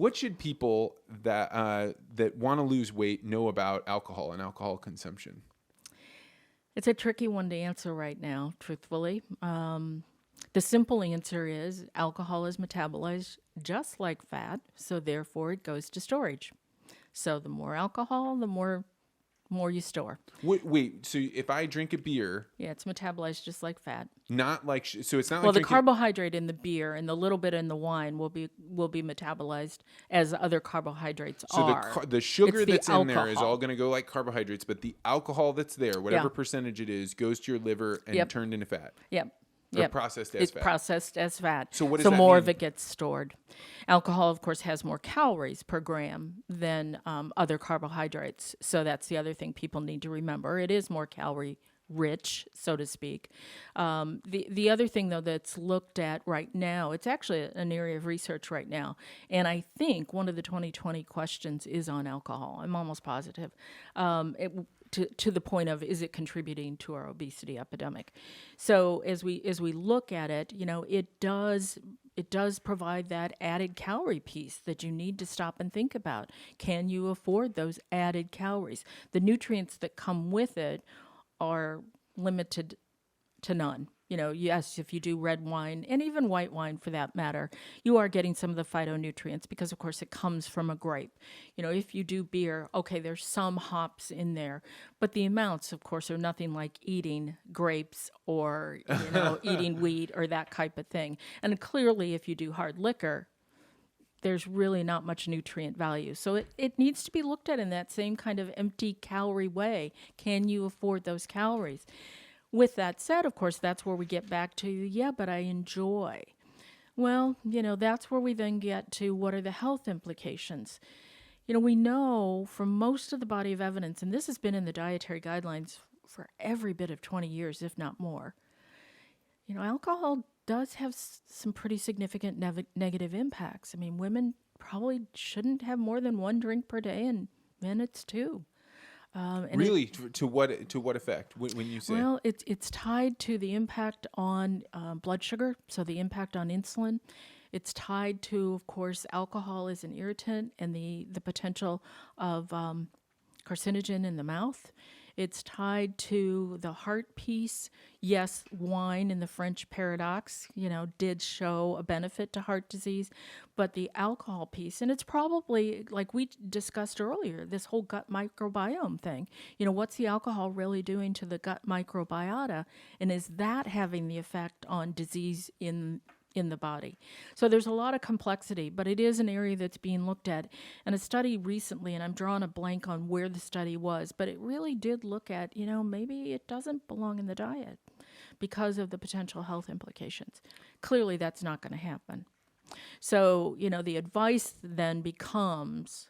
What should people that want to lose weight know about alcohol and alcohol consumption? It's a tricky one to answer right now, truthfully. The simple answer is alcohol is metabolized just like fat, so therefore it goes to storage. So the more alcohol, the more you store. Wait, so if I drink a beer, Yeah, it's metabolized just like fat. not like so it's not Well, like the drinking. carbohydrate in the beer and the little bit in the wine will be metabolized as other carbohydrates So are. the sugar It's the that's in there is alcohol. all going to go like carbohydrates, but the alcohol that's there, whatever Yeah. percentage it is, goes to your liver and Yep. turned into fat. Yep. Or Yep. processed as It's fat. processed as fat. So what does so that more mean? of it gets stored. Alcohol, of course, has more calories per gram than other carbohydrates. So that's the other thing people need to remember. It is more calorie rich, so to speak. The other thing, though, that's looked at right now, it's actually an area of research right now. And I think one of the 2020 questions is on alcohol. I'm almost positive. To the point of, is it contributing to our obesity epidemic? So as we look at it, it does provide that added calorie piece that you need to stop and think about. Can you afford those added calories? The nutrients that come with it are limited to none. Yes, if you do red wine and even white wine for that matter, you are getting some of the phytonutrients because, of course, it comes from a grape. If you do beer, okay, there's some hops in there, but the amounts, of course, are nothing like eating grapes or, eating wheat or that type of thing. And clearly, if you do hard liquor, there's really not much nutrient value. So it needs to be looked at in that same kind of empty calorie way. Can you afford those calories? With that said, of course, that's where we get back to, yeah, but I enjoy. Well, that's where we then get to what are the health implications. We know from most of the body of evidence, and this has been in the dietary guidelines for every bit of 20 years, if not more, alcohol does have some pretty significant negative impacts. I mean, women probably shouldn't have more than one drink per day, and men it's two. Really, to what effect? When you say, well, it's tied to the impact on blood sugar, so the impact on insulin. It's tied to, of course, alcohol is an irritant and the potential of carcinogen in the mouth. It's tied to the heart piece. Yes, wine in the French paradox, did show a benefit to heart disease, but the alcohol piece, and it's probably, like we discussed earlier, this whole gut microbiome thing. What's the alcohol really doing to the gut microbiota, and is that having the effect on disease in the body? So there's a lot of complexity, but it is an area that's being looked at. And a study recently, and I'm drawing a blank on where the study was, but it really did look at, maybe it doesn't belong in the diet because of the potential health implications. Clearly, that's not going to happen. So, the advice then becomes,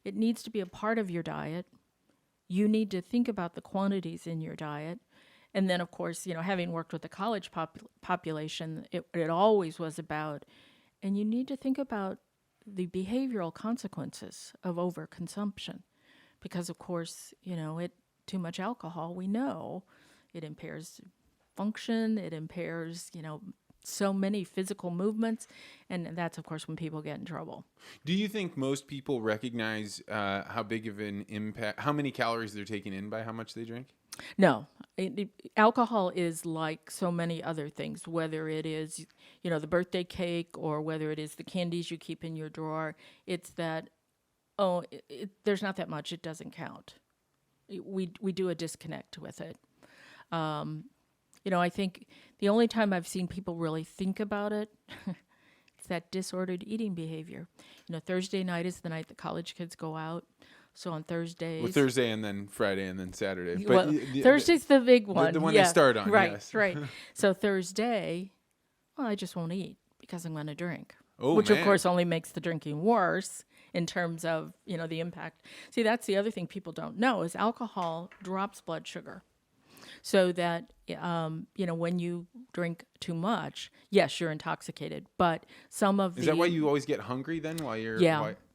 it needs to be a part of your diet. You need to think about the quantities in your diet. And then, of course, having worked with the college population, it always was about, and you need to think about the behavioral consequences of overconsumption. Because, of course, too much alcohol, we know, it impairs function, it impairs, so many physical movements, and that's, of course, when people get in trouble. Do you think most people recognize how big of an impact, how many calories they're taking in by how much they drink? No. Alcohol is like so many other things, whether it is, the birthday cake or whether it is the candies you keep in your drawer. It's that, there's not that much, it doesn't count. We do a disconnect with it. I think the only time I've seen people really think about it, it's that disordered eating behavior. Thursday night is the night the college kids go out. So on Thursdays. Well, Thursday and then Friday and then Saturday. But well, Thursday's the big one. The one they start on, right, yes. Right. So Thursday, I just won't eat because I'm going to drink. Oh, which, man. of course, only makes the drinking worse in terms of, the impact. See, that's the other thing people don't know is alcohol drops blood sugar. So that, when you drink too much, yes, you're intoxicated. But some of Is that why you always get hungry then while you're...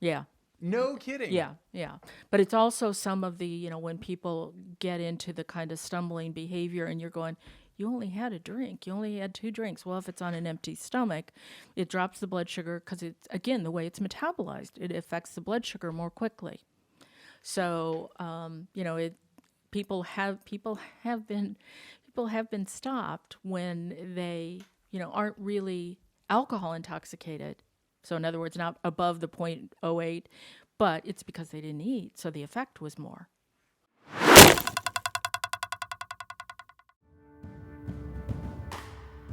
Yeah. No kidding. Yeah. But it's also some of the, when people get into the kind of stumbling behavior and you're going, You only had a drink. You only had 2 drinks. Well, if it's on an empty stomach, it drops the blood sugar because it's, again, the way it's metabolized. It affects the blood sugar more quickly. So, people have been stopped when they, aren't really alcohol intoxicated. So in other words, not above the 0.08, but it's because they didn't eat. So the effect was more.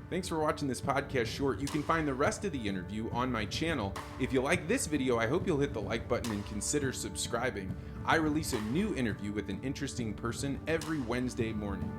Thanks for watching this podcast short. You can find the rest of the interview on my channel. If you like this video, I hope you'll hit the like button and consider subscribing. I release a new interview with an interesting person every Wednesday morning.